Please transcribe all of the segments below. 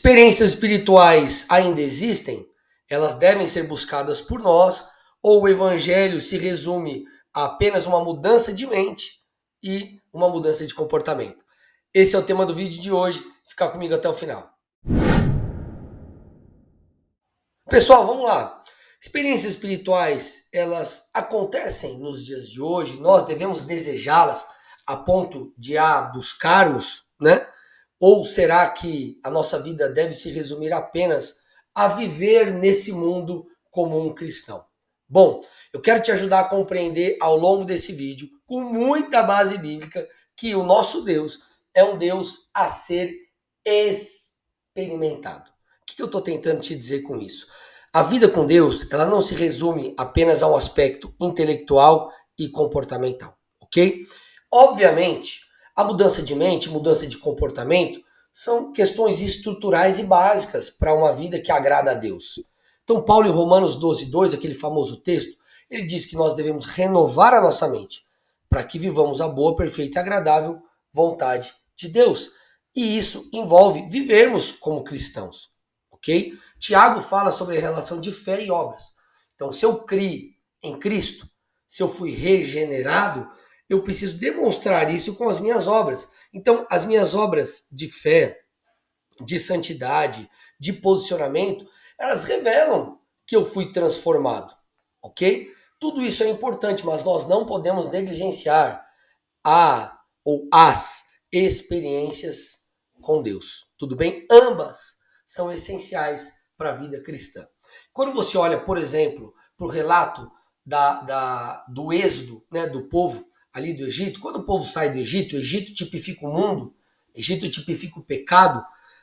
Experiências espirituais ainda existem? Elas devem ser buscadas por nós, ou o evangelho se resume a apenas uma mudança de mente e uma mudança de comportamento? Esse é o tema do vídeo de hoje. Fica comigo até o final. Pessoal, vamos lá. Experiências espirituais, elas acontecem nos dias de hoje. Nós devemos desejá-las a ponto de buscarmos, né? Ou será que a nossa vida deve se resumir apenas a viver nesse mundo como um cristão? Bom, eu quero te ajudar a compreender ao longo desse vídeo, com muita base bíblica, que o nosso Deus é um Deus a ser experimentado. O que eu estou tentando te dizer com isso? A vida com Deus, ela não se resume apenas a um aspecto intelectual e comportamental, ok? Obviamente, a mudança de mente, mudança de comportamento, são questões estruturais e básicas para uma vida que agrada a Deus. Então, Paulo em Romanos 12:2, aquele famoso texto, ele diz que nós devemos renovar a nossa mente para que vivamos a boa, perfeita e agradável vontade de Deus. E isso envolve vivermos como cristãos, ok? Tiago fala sobre a relação de fé e obras. Então, se eu crio em Cristo, se eu fui regenerado, eu preciso demonstrar isso com as minhas obras. Então, as minhas obras de fé, de santidade, de posicionamento, elas revelam que eu fui transformado, ok? Tudo isso é importante, mas nós não podemos negligenciar as experiências com Deus. Tudo bem? Ambas são essenciais para a vida cristã. Quando você olha, por exemplo, para o relato do êxodo, né, do povo ali do Egito, quando o povo sai do Egito, o Egito tipifica o mundo, o Egito tipifica o pecado.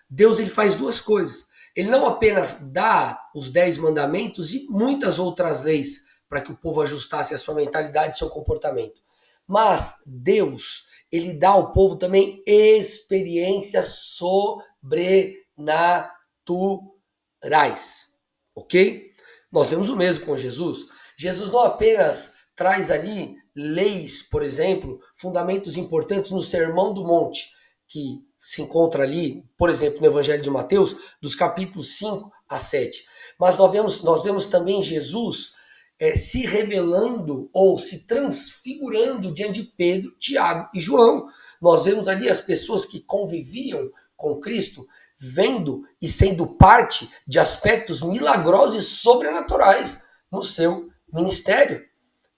Deus, ele faz duas coisas. Ele não apenas dá os 10 mandamentos e muitas outras leis para que o povo ajustasse a sua mentalidade e seu comportamento. Mas Deus, ele dá ao povo também experiências sobrenaturais, ok? Nós vemos o mesmo com Jesus. Jesus não apenas traz ali leis, por exemplo, fundamentos importantes no Sermão do Monte, que se encontra ali, por exemplo, no Evangelho de Mateus, dos capítulos 5 a 7. Mas nós vemos também Jesus se revelando ou se transfigurando diante de Pedro, Tiago e João. Nós vemos ali as pessoas que conviviam com Cristo, vendo e sendo parte de aspectos milagrosos e sobrenaturais no seu ministério.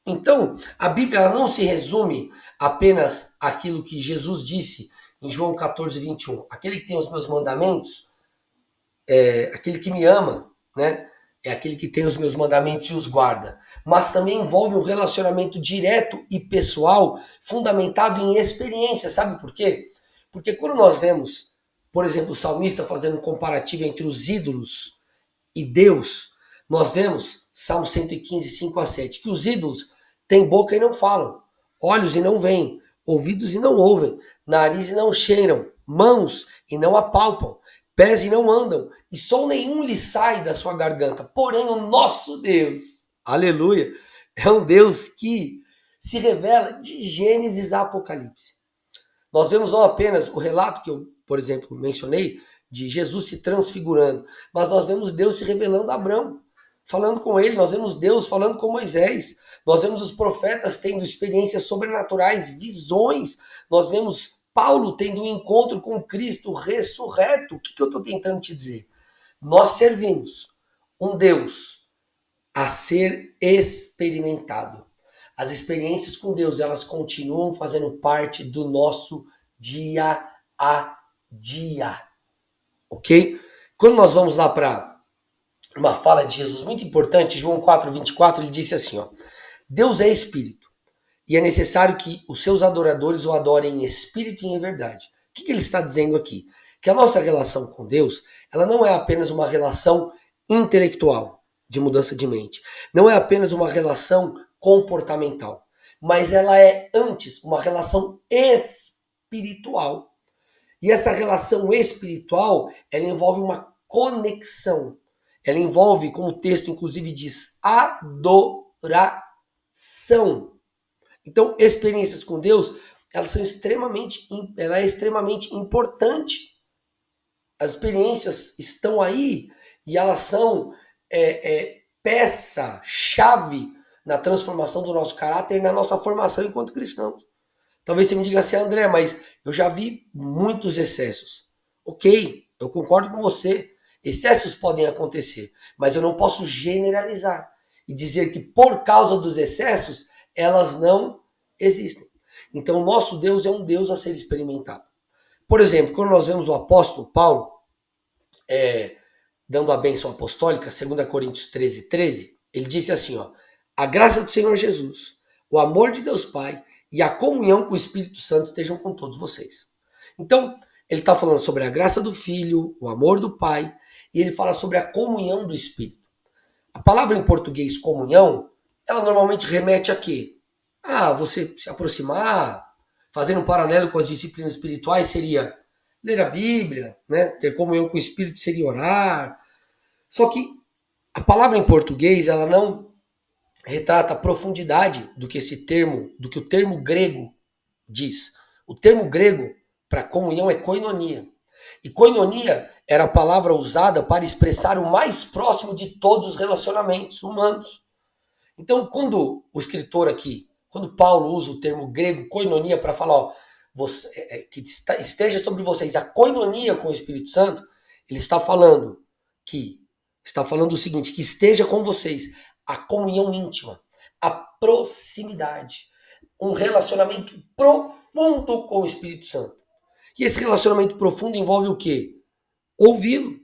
Então, a Bíblia ela não se resume apenas àquilo que Jesus disse em João 14:21. Aquele que tem os meus mandamentos, aquele que me ama, né? É aquele que tem os meus mandamentos e os guarda. Mas também envolve um relacionamento direto e pessoal, fundamentado em experiência. Sabe por quê? Porque quando nós vemos, por exemplo, o salmista fazendo um comparativo entre os ídolos e Deus, nós vemos, Salmo 115, 5 a 7, que os ídolos têm boca e não falam, olhos e não veem, ouvidos e não ouvem, nariz e não cheiram, mãos e não apalpam, pés e não andam, e som nenhum lhe sai da sua garganta. Porém, o nosso Deus, aleluia, é um Deus que se revela de Gênesis a Apocalipse. Nós vemos não apenas o relato que eu, por exemplo, mencionei, de Jesus se transfigurando, mas nós vemos Deus se revelando a Abraão, falando com ele, nós vemos Deus falando com Moisés, nós vemos os profetas tendo experiências sobrenaturais, visões, nós vemos Paulo tendo um encontro com Cristo ressurreto. O que eu estou tentando te dizer? Nós servimos um Deus a ser experimentado. As experiências com Deus, elas continuam fazendo parte do nosso dia a dia, ok? Quando nós vamos lá para uma fala de Jesus muito importante, João 4:24, ele disse assim, ó: Deus é espírito, e é necessário que os seus adoradores o adorem em espírito e em verdade. O que ele está dizendo aqui? Que a nossa relação com Deus, ela não é apenas uma relação intelectual, de mudança de mente. Não é apenas uma relação comportamental, mas ela é antes uma relação espiritual. E essa relação espiritual, ela envolve uma conexão. Ela envolve, como o texto inclusive diz, adoração. Então, experiências com Deus, ela é extremamente importante. As experiências estão aí e elas são peça-chave na transformação do nosso caráter e na nossa formação enquanto cristãos. Talvez você me diga assim, André, mas eu já vi muitos excessos. Ok, eu concordo com você. Excessos podem acontecer, mas eu não posso generalizar e dizer que por causa dos excessos elas não existem. Então, o nosso Deus é um Deus a ser experimentado. Por exemplo, quando nós vemos o apóstolo Paulo dando a bênção apostólica, 2 Coríntios 13, ele disse assim, ó, a graça do Senhor Jesus, o amor de Deus Pai e a comunhão com o Espírito Santo estejam com todos vocês. Então, ele está falando sobre a graça do Filho, o amor do Pai, e ele fala sobre a comunhão do Espírito. A palavra em português comunhão, ela normalmente remete a quê? Você se aproximar, fazendo um paralelo com as disciplinas espirituais, seria ler a Bíblia, né? Ter comunhão com o Espírito seria orar. Só que a palavra em português, ela não retrata a profundidade do que o termo grego diz. O termo grego para comunhão é koinonia. E koinonia era a palavra usada para expressar o mais próximo de todos os relacionamentos humanos. Então, quando o escritor aqui, quando Paulo usa o termo grego koinonia para falar, ó, que esteja sobre vocês a koinonia com o Espírito Santo, ele está falando o seguinte, que esteja com vocês a comunhão íntima, a proximidade, um relacionamento profundo com o Espírito Santo. E esse relacionamento profundo envolve o quê? Ouvi-lo,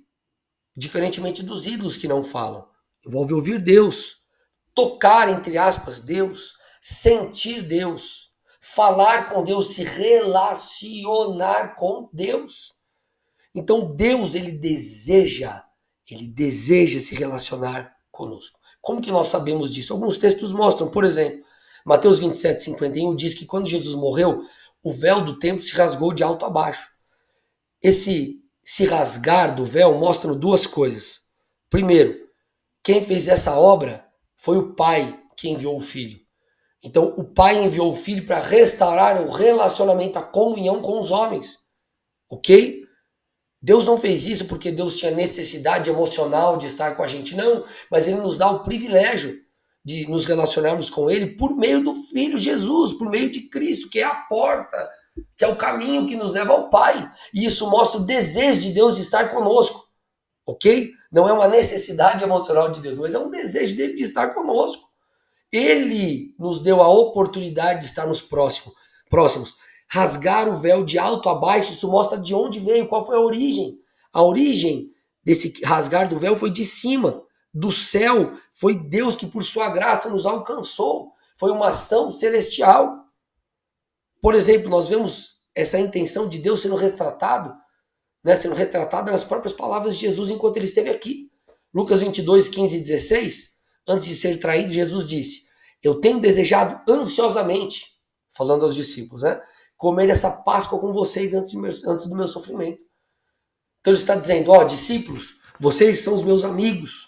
diferentemente dos ídolos que não falam. Envolve ouvir Deus, tocar, entre aspas, Deus, sentir Deus, falar com Deus, se relacionar com Deus. Então Deus, ele deseja se relacionar conosco. Como que nós sabemos disso? Alguns textos mostram, por exemplo, Mateus 27:51 diz que quando Jesus morreu, o véu do templo se rasgou de alto a baixo. Esse se rasgar do véu mostra duas coisas. Primeiro, quem fez essa obra foi o Pai que enviou o Filho. Então, o Pai enviou o Filho para restaurar o relacionamento, a comunhão com os homens. Ok? Deus não fez isso porque Deus tinha necessidade emocional de estar com a gente, não. Mas Ele nos dá o privilégio de nos relacionarmos com Ele por meio do Filho Jesus, por meio de Cristo, que é a porta, que é o caminho que nos leva ao Pai. E isso mostra o desejo de Deus de estar conosco. Ok? Não é uma necessidade emocional de Deus, mas é um desejo dele de estar conosco. Ele nos deu a oportunidade de estarmos próximos. Rasgar o véu de alto a baixo, isso mostra de onde veio, qual foi a origem. A origem desse rasgar do véu foi de cima, do céu. Foi Deus que por sua graça nos alcançou. Foi uma ação celestial. Por exemplo, nós vemos essa intenção de Deus sendo retratada nas próprias palavras de Jesus enquanto ele esteve aqui. Lucas 22:15-16, antes de ser traído, Jesus disse, eu tenho desejado ansiosamente, falando aos discípulos, comer essa Páscoa com vocês antes do meu sofrimento. Então ele está dizendo, discípulos, vocês são os meus amigos,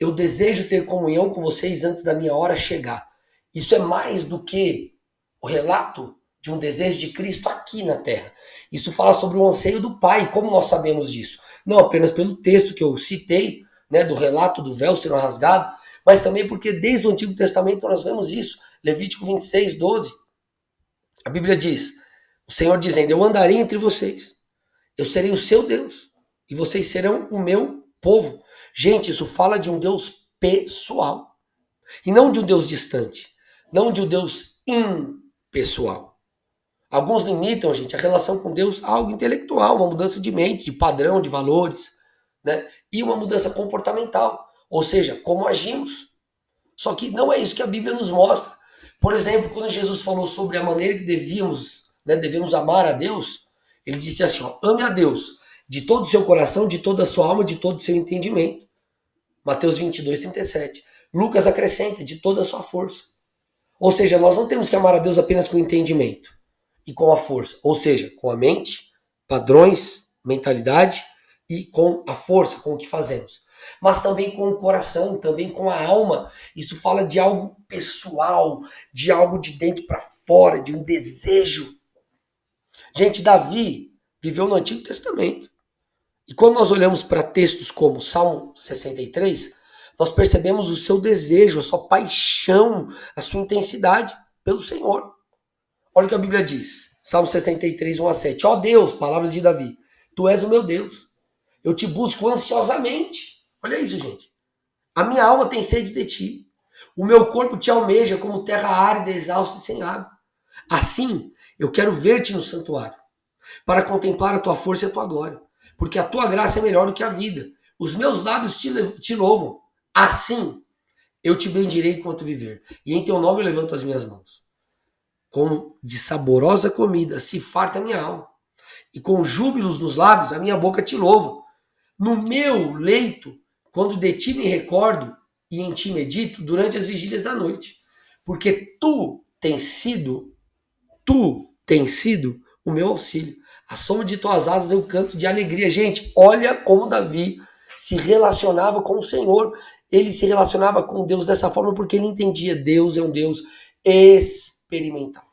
eu desejo ter comunhão com vocês antes da minha hora chegar. Isso é mais do que o relato de um desejo de Cristo aqui na Terra. Isso fala sobre o anseio do Pai. Como nós sabemos disso? Não apenas pelo texto que eu citei, do relato do véu sendo rasgado, mas também porque desde o Antigo Testamento nós vemos isso. Levítico 26:12. A Bíblia diz, o Senhor dizendo, eu andarei entre vocês, eu serei o seu Deus, e vocês serão o meu povo. Gente, isso fala de um Deus pessoal, e não de um Deus distante, não de um Deus impessoal. Alguns limitam, gente, a relação com Deus a algo intelectual, uma mudança de mente, de padrão, de valores, e uma mudança comportamental, ou seja, como agimos. Só que não é isso que a Bíblia nos mostra. Por exemplo, quando Jesus falou sobre a maneira que devemos amar a Deus, ele disse assim, ame a Deus de todo o seu coração, de toda a sua alma, de todo o seu entendimento. Mateus 22:37. Lucas acrescenta, de toda a sua força. Ou seja, nós não temos que amar a Deus apenas com o entendimento e com a força, ou seja, com a mente, padrões, mentalidade e com a força, com o que fazemos. Mas também com o coração, também com a alma. Isso fala de algo pessoal, de algo de dentro para fora, de um desejo. Gente, Davi viveu no Antigo Testamento. E quando nós olhamos para textos como Salmo 63, nós percebemos o seu desejo, a sua paixão, a sua intensidade pelo Senhor. Olha o que a Bíblia diz. Salmo 63, 1 a 7. Ó Deus, palavras de Davi, tu és o meu Deus. Eu te busco ansiosamente. Olha isso, gente. A minha alma tem sede de ti. O meu corpo te almeja como terra árida, exausta e sem água. Assim, eu quero ver-te no santuário, para contemplar a tua força e a tua glória. Porque a tua graça é melhor do que a vida. Os meus lábios te louvam. Assim, eu te bendirei enquanto viver. E em teu nome eu levanto as minhas mãos. Como de saborosa comida se farta a minha alma. E com júbilos nos lábios, a minha boca te louva. No meu leito, quando de ti me recordo e em ti medito, durante as vigílias da noite. Porque tu tens sido o meu auxílio. A sombra de tuas asas eu canto de alegria. Gente, olha como Davi se relacionava com o Senhor. Ele se relacionava com Deus dessa forma porque ele entendia: Deus é um Deus experimental.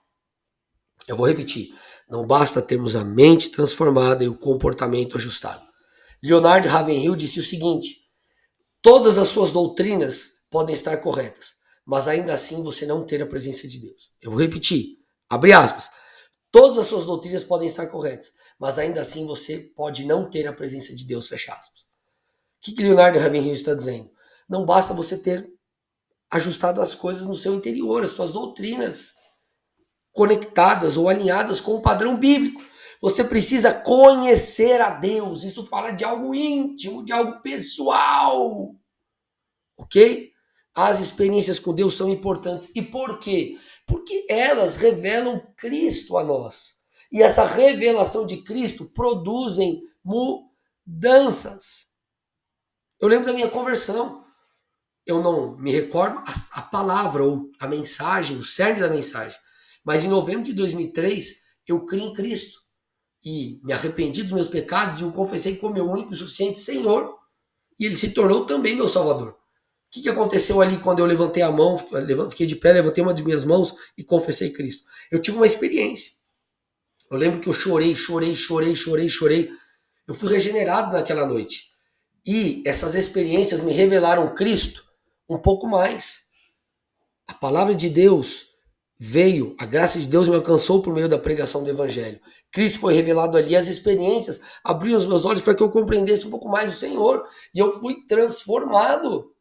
Eu vou repetir. Não basta termos a mente transformada e o comportamento ajustado. Leonard Ravenhill disse o seguinte: todas as suas doutrinas podem estar corretas, mas ainda assim você não ter a presença de Deus. Eu vou repetir. Abre aspas. Todas as suas doutrinas podem estar corretas, mas ainda assim você pode não ter a presença de Deus, fecha aspas. O que Leonardo Ravenhill está dizendo? Não basta você ter ajustado as coisas no seu interior, as suas doutrinas conectadas ou alinhadas com o padrão bíblico. Você precisa conhecer a Deus. Isso fala de algo íntimo, de algo pessoal. Ok? As experiências com Deus são importantes. E por quê? Porque elas revelam Cristo a nós. E essa revelação de Cristo produzem mudanças. Eu lembro da minha conversão. Eu não me recordo a palavra ou a mensagem, o cerne da mensagem. Mas em novembro de 2003, eu criei em Cristo. E me arrependi dos meus pecados e o confessei como meu único e suficiente Senhor. E ele se tornou também meu Salvador. O que aconteceu ali quando eu levantei a mão, fiquei de pé, levantei uma de minhas mãos e confessei Cristo? Eu tive uma experiência. Eu lembro que eu chorei. Eu fui regenerado naquela noite. E essas experiências me revelaram Cristo um pouco mais. A palavra de Deus veio, a graça de Deus me alcançou por meio da pregação do Evangelho. Cristo foi revelado ali, as experiências abriram os meus olhos para que eu compreendesse um pouco mais o Senhor. E eu fui transformado.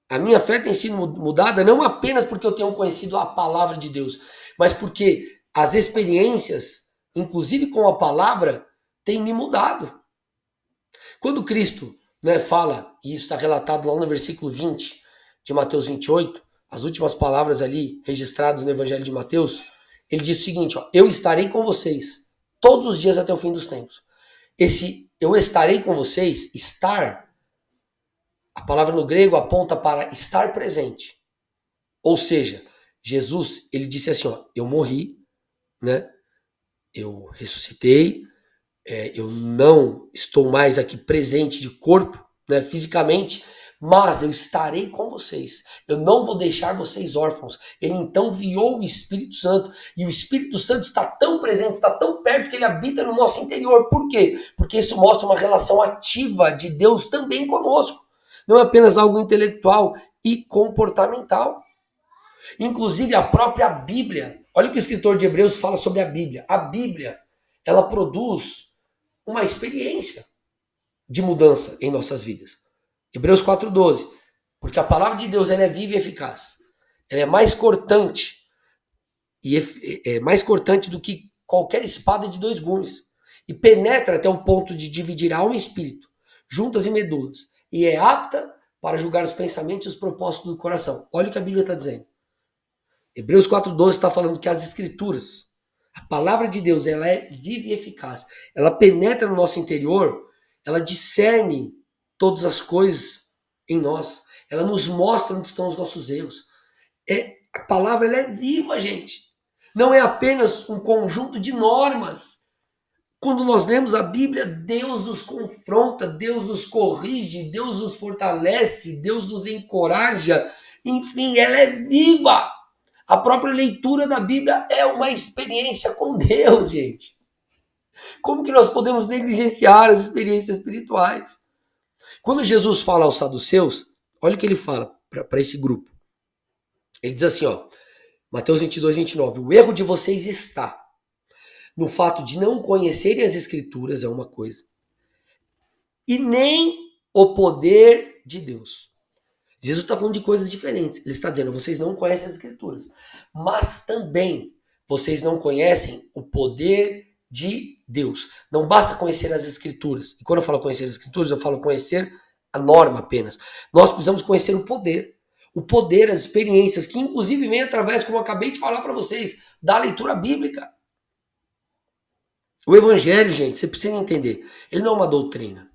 A minha fé tem sido mudada não apenas porque eu tenho conhecido a palavra de Deus, mas porque as experiências, inclusive com a palavra, têm me mudado. Quando Cristo fala, e isso está relatado lá no versículo 20 de Mateus 28, as últimas palavras ali registradas no Evangelho de Mateus, ele diz o seguinte: ó, eu estarei com vocês todos os dias até o fim dos tempos. Esse eu estarei com vocês, estar, a palavra no grego aponta para estar presente. Ou seja, Jesus, ele disse assim, ó, eu morri, eu ressuscitei, eu não estou mais aqui presente de corpo, fisicamente, mas eu estarei com vocês. Eu não vou deixar vocês órfãos. Ele então enviou o Espírito Santo, e o Espírito Santo está tão presente, está tão perto que ele habita no nosso interior. Por quê? Porque isso mostra uma relação ativa de Deus também conosco. Não é apenas algo intelectual e comportamental. Inclusive a própria Bíblia, olha o que o escritor de Hebreus fala sobre a Bíblia. A Bíblia, ela produz uma experiência de mudança em nossas vidas. Hebreus 4:12, porque a palavra de Deus ela é viva e eficaz. Ela é mais cortante e é mais cortante do que qualquer espada de dois gumes e penetra até o ponto de dividir alma e espírito, juntas e medulas, e é apta para julgar os pensamentos e os propósitos do coração. Olha o que a Bíblia está dizendo. Hebreus 4:12 está falando que as escrituras, a palavra de Deus, ela é viva e eficaz. Ela penetra no nosso interior, ela discerne todas as coisas em nós. Ela nos mostra onde estão os nossos erros. A palavra ela é viva, gente. Não é apenas um conjunto de normas. Quando nós lemos a Bíblia, Deus nos confronta, Deus nos corrige, Deus nos fortalece, Deus nos encoraja. Enfim, ela é viva. A própria leitura da Bíblia é uma experiência com Deus, gente. Como que nós podemos negligenciar as experiências espirituais? Quando Jesus fala aos saduceus, olha o que ele fala para esse grupo. Ele diz assim, ó, Mateus 22, 29, o erro de vocês está no fato de não conhecerem as escrituras, é uma coisa, e nem o poder de Deus. Jesus está falando de coisas diferentes. Ele está dizendo, vocês não conhecem as escrituras, mas também vocês não conhecem o poder de Deus. Não basta conhecer as escrituras. E quando eu falo conhecer as escrituras, eu falo conhecer a norma apenas. Nós precisamos conhecer o poder. O poder, as experiências, que inclusive vem através, como eu acabei de falar para vocês, da leitura bíblica. O evangelho, gente, você precisa entender, ele não é uma doutrina.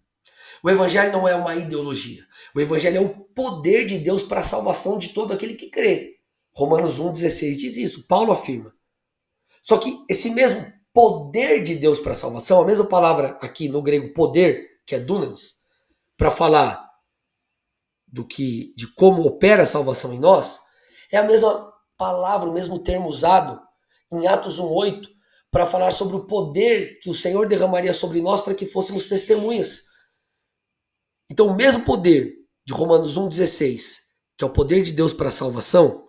O evangelho não é uma ideologia. O evangelho é o poder de Deus para a salvação de todo aquele que crê. Romanos 1,16 diz isso, Paulo afirma. Só que esse mesmo poder de Deus para a salvação, a mesma palavra aqui no grego poder, que é dunamis, para falar de como opera a salvação em nós, é a mesma palavra, o mesmo termo usado em Atos 1,8 para falar sobre o poder que o Senhor derramaria sobre nós para que fôssemos testemunhas. Então, o mesmo poder de Romanos 1,16, que é o poder de Deus para a salvação,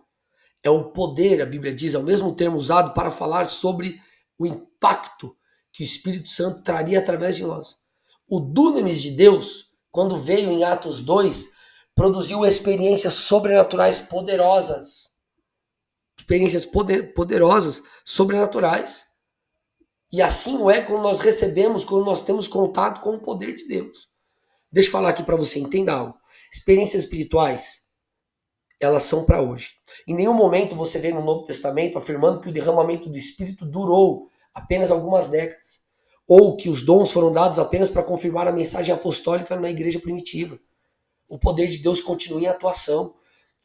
é o poder, a Bíblia diz, é o mesmo termo usado para falar sobre o impacto que o Espírito Santo traria através de nós. O dunamis de Deus, quando veio em Atos 2, produziu experiências sobrenaturais poderosas. Experiências poderosas, sobrenaturais. E assim o é quando nós recebemos, quando nós temos contato com o poder de Deus. Deixa eu falar aqui para você, entenda algo. Experiências espirituais, elas são para hoje. Em nenhum momento você vê no Novo Testamento afirmando que o derramamento do Espírito durou apenas algumas décadas. Ou que os dons foram dados apenas para confirmar a mensagem apostólica na igreja primitiva. O poder de Deus continua em atuação.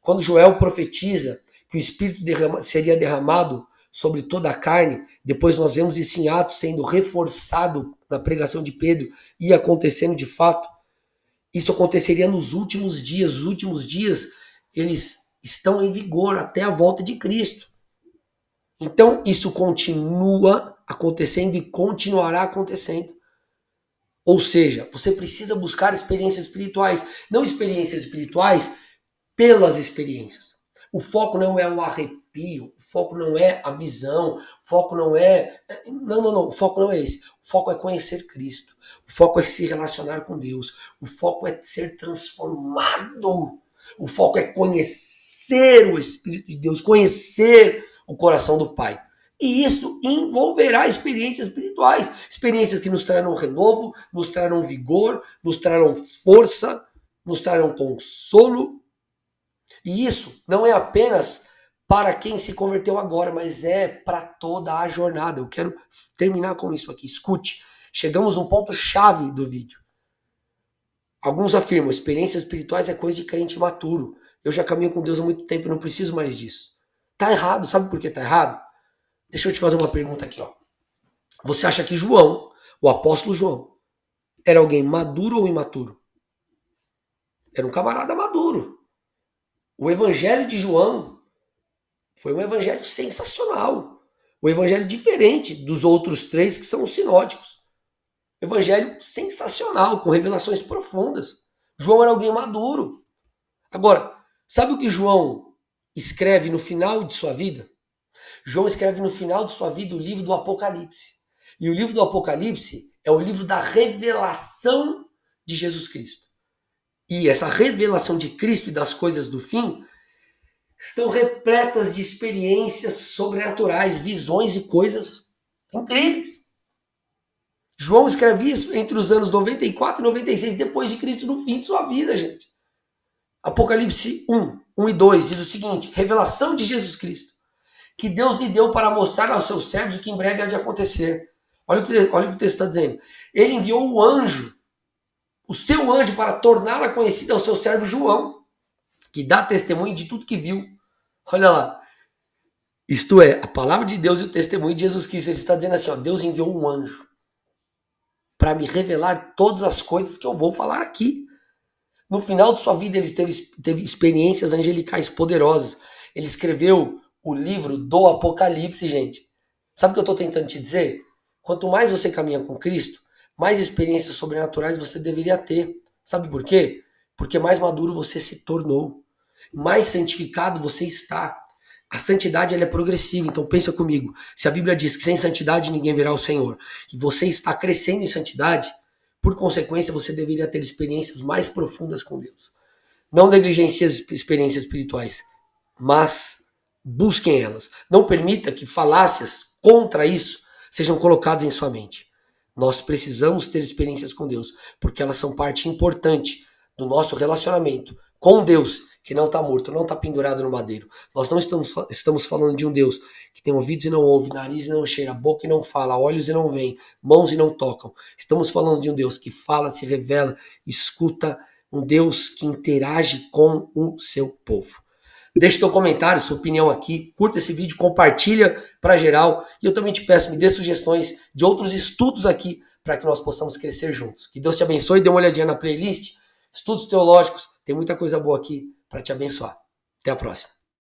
Quando Joel profetiza que o Espírito seria derramado sobre toda a carne, depois nós vemos isso em Atos sendo reforçado na pregação de Pedro e acontecendo de fato. Isso aconteceria nos últimos dias. Os últimos dias, eles estão em vigor até a volta de Cristo. Então, isso continua acontecendo e continuará acontecendo. Ou seja, você precisa buscar experiências espirituais. Não experiências espirituais pelas experiências. O foco não é o arrepio, o foco não é a visão, o foco não é... Não, o foco não é esse. O foco é conhecer Cristo. O foco é se relacionar com Deus. O foco é ser transformado. O foco é conhecer o Espírito de Deus, conhecer o coração do Pai. E isso envolverá experiências espirituais. Experiências que nos trarão renovo, nos trarão vigor, nos trarão força, nos trarão consolo. E isso não é apenas para quem se converteu agora, mas é para toda a jornada. Eu quero terminar com isso aqui. Escute, chegamos num ponto-chave do vídeo. Alguns afirmam, experiências espirituais é coisa de crente maturo. Eu já caminho com Deus há muito tempo e não preciso mais disso. Tá errado, sabe por que tá errado? Deixa eu te fazer uma pergunta aqui, ó. Você acha que João, o apóstolo João, era alguém maduro ou imaturo? Era um camarada maduro. O evangelho de João foi um evangelho sensacional. Um evangelho diferente dos outros três que são os sinóticos. Evangelho sensacional, com revelações profundas. João era alguém maduro. Agora, sabe o que João escreve no final de sua vida? João escreve no final de sua vida o livro do Apocalipse. E o livro do Apocalipse é o livro da revelação de Jesus Cristo. E essa revelação de Cristo e das coisas do fim estão repletas de experiências sobrenaturais, visões e coisas incríveis. João escreve isso entre os anos 94 e 96 depois de Cristo, no fim de sua vida, gente. Apocalipse 1 e 2 diz o seguinte: revelação de Jesus Cristo, que Deus lhe deu para mostrar aos seus servos o que em breve há de acontecer. Olha o que o texto está dizendo. Ele enviou o anjo, o seu anjo, para torná-la conhecida ao seu servo João, que dá testemunho de tudo que viu. Olha lá. Isto é, a palavra de Deus e o testemunho de Jesus Cristo. Ele está dizendo assim, ó, Deus enviou um anjo para me revelar todas as coisas que eu vou falar aqui. No final de sua vida, ele teve experiências angelicais poderosas. Ele escreveu o livro do Apocalipse, gente. Sabe o que eu estou tentando te dizer? Quanto mais você caminha com Cristo, mais experiências sobrenaturais você deveria ter. Sabe por quê? Porque mais maduro você se tornou, mais santificado você está. A santidade ela é progressiva, então pensa comigo. Se a Bíblia diz que sem santidade ninguém verá o Senhor, e você está crescendo em santidade, por consequência você deveria ter experiências mais profundas com Deus. Não negligencie as experiências espirituais, mas busquem elas. Não permita que falácias contra isso sejam colocadas em sua mente. Nós precisamos ter experiências com Deus, porque elas são parte importante do nosso relacionamento com Deus, que não está morto, não está pendurado no madeiro. Nós não estamos falando de um Deus que tem ouvidos e não ouve, nariz e não cheira, boca e não fala, olhos e não veem, mãos e não tocam. Estamos falando de um Deus que fala, se revela, escuta, um Deus que interage com o seu povo. Deixe teu comentário, sua opinião aqui, curta esse vídeo, compartilha para geral e eu também te peço, me dê sugestões de outros estudos aqui para que nós possamos crescer juntos. Que Deus te abençoe, dê uma olhadinha na playlist, estudos teológicos, tem muita coisa boa aqui para te abençoar. Até a próxima.